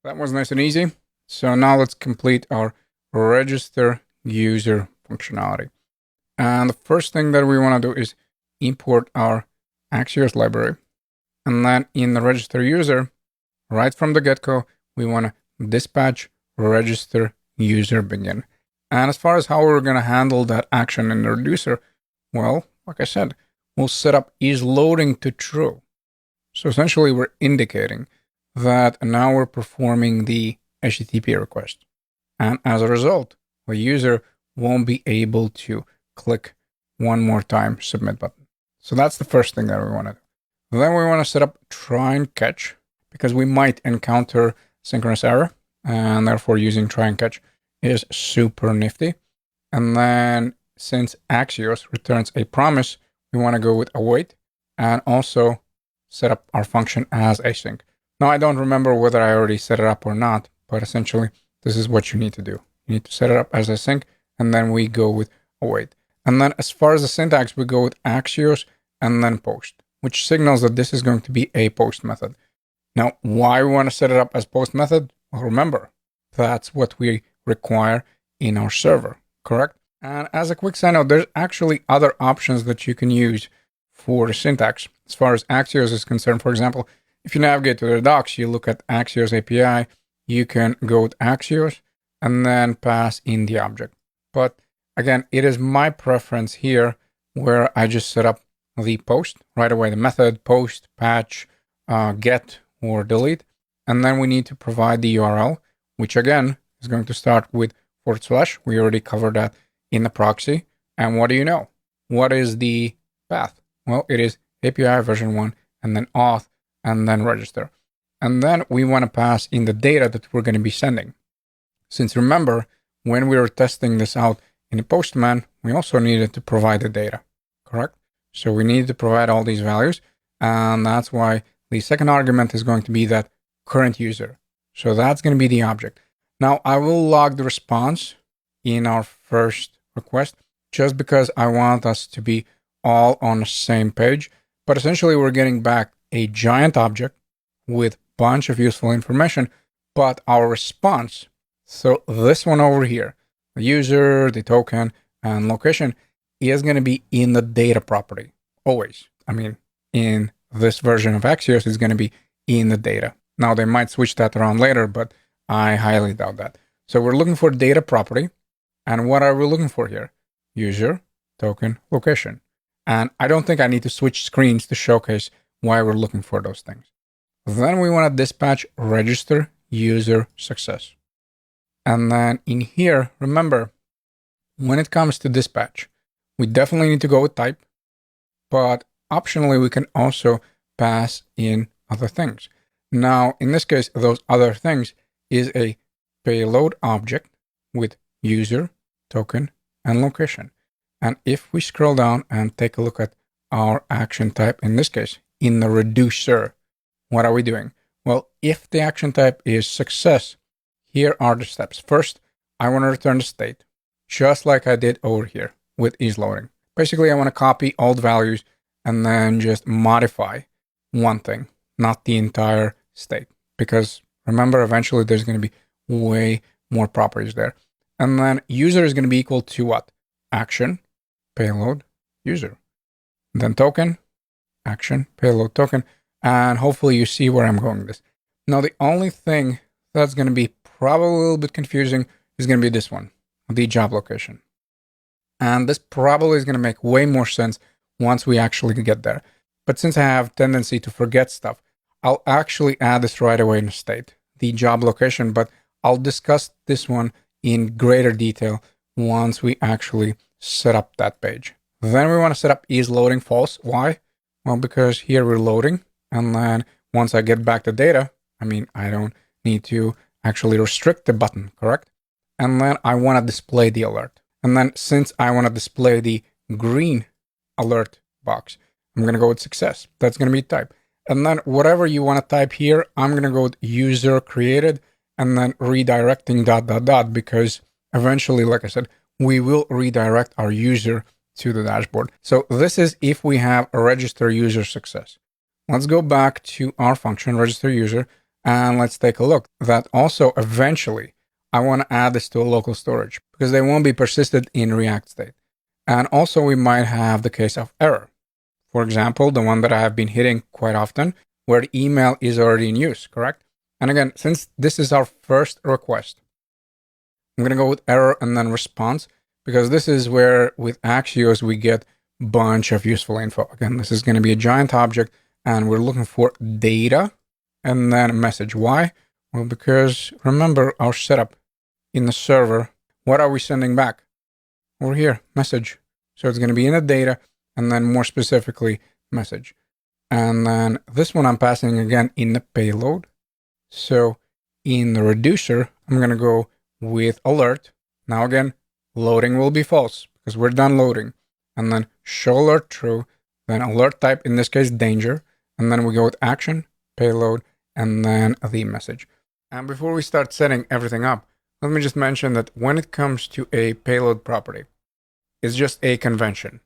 That was nice and easy. So now let's complete our register user functionality. And the first thing that we want to do is import our Axios library. And then in the register user, right from the get-go, we want to dispatch register user begin. And as far as how we're going to handle that action in the reducer, well, like I said, we'll set up is loading to true. So essentially, we're indicating that now we're performing the HTTP request. And as a result, the user won't be able to click one more time submit button. So that's the first thing that we want to do. Then we want to set up try and catch because we might encounter synchronous error, and therefore using try and catch is super nifty. And then since Axios returns a promise, we want to go with await and also set up our function as async. Now, I don't remember whether I already set it up or not, but essentially this is what you need to do. You need to set it up as async, and then we go with await. And then as far as the syntax, we go with Axios and then post, which signals that this is going to be a post method. Now, why we want to set it up as post method? Well, remember, that's what we require in our server, correct? And as a quick side note, there's actually other options that you can use for the syntax. As far as Axios is concerned, for example, if you navigate to the docs, you look at Axios API, you can go with Axios and then pass in the object. But again, it is my preference here where I just set up the post right away, the method post, patch, get, or delete. And then we need to provide the URL, which again is going to start with /. We already covered that in the proxy. And what do you know? What is the path? Well, it is API version 1 and then auth and then register. And then we want to pass in the data that we're going to be sending. Since remember, when we were testing this out in the Postman, we also needed to provide the data, correct? So we need to provide all these values. And that's why the second argument is going to be that current user. So that's going to be the object. Now I will log the response in our first request just because I want us to be all on the same page. But essentially we're getting back a giant object with a bunch of useful information, but our response, so this one over here, the user, the token, and location is going to be in the data property, always. I mean, in this version of Axios, it's going to be in the data. Now, they might switch that around later, but I highly doubt that. So we're looking for data property. And what are we looking for here? User, token, location. And I don't think I need to switch screens to showcase why we're looking for those things. Then we want to dispatch register user success. And then in here, remember, when it comes to dispatch, we definitely need to go with type, but optionally, we can also pass in other things. Now, in this case, those other things is a payload object with user, token, and location. And if we scroll down and take a look at our action type, in this case, in the reducer, what are we doing? Well, if the action type is success, here are the steps. First, I want to return the state, just like I did over here with isLoading. Basically, I want to copy all the values and then just modify one thing, not the entire state. Because remember, eventually there's going to be way more properties there. And then user is going to be equal to what? Action, payload, user. Then token, action, payload, token. And hopefully you see where I'm going with this. Now, the only thing that's going to be probably a little bit confusing is going to be this one, the job location. And this probably is going to make way more sense once we actually get there. But since I have tendency to forget stuff, I'll actually add this right away in the state, the job location, but I'll discuss this one in greater detail once we actually set up that page. Then we want to set up is loading false. Why? Well, because here we're loading. And then once I get back the data, I don't need to actually restrict the button, correct? And then I want to display the alert. And then since I want to display the green alert box, I'm going to go with success. That's going to be type. And then whatever you want to type here, I'm going to go with user created and then redirecting ... because eventually, like I said, we will redirect our user to the dashboard. So this is if we have a register user success. Let's go back to our function register user And let's take a look. That also eventually I want to add this to a local storage because they won't be persisted in React state. And also we might have the case of error. For example, the one that I have been hitting quite often where the email is already in use, correct? And again, since this is our first request, I'm going to go with error and then response because this is where with Axios we get a bunch of useful info. Again, this is going to be a giant object and we're looking for data and then a message. Why? Well, because remember our setup in the server. What are we sending back? Over here, message. So it's going to be in the data and then more specifically, message. And then this one I'm passing again in the payload. So in the reducer, I'm going to go with alert. Now again, loading will be false because we're done loading. And then show alert true, then alert type, in this case, danger. And then we go with action, payload, and then the message. And before we start setting everything up, let me just mention that when it comes to a payload property, it's just a convention.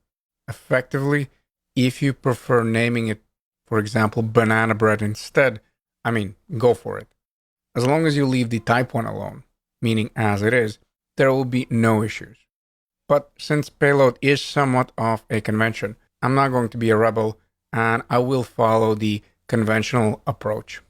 Effectively, if you prefer naming it, for example, banana bread instead, go for it. As long as you leave the type one alone, meaning as it is, there will be no issues. But since payload is somewhat of a convention, I'm not going to be a rebel and I will follow the conventional approach.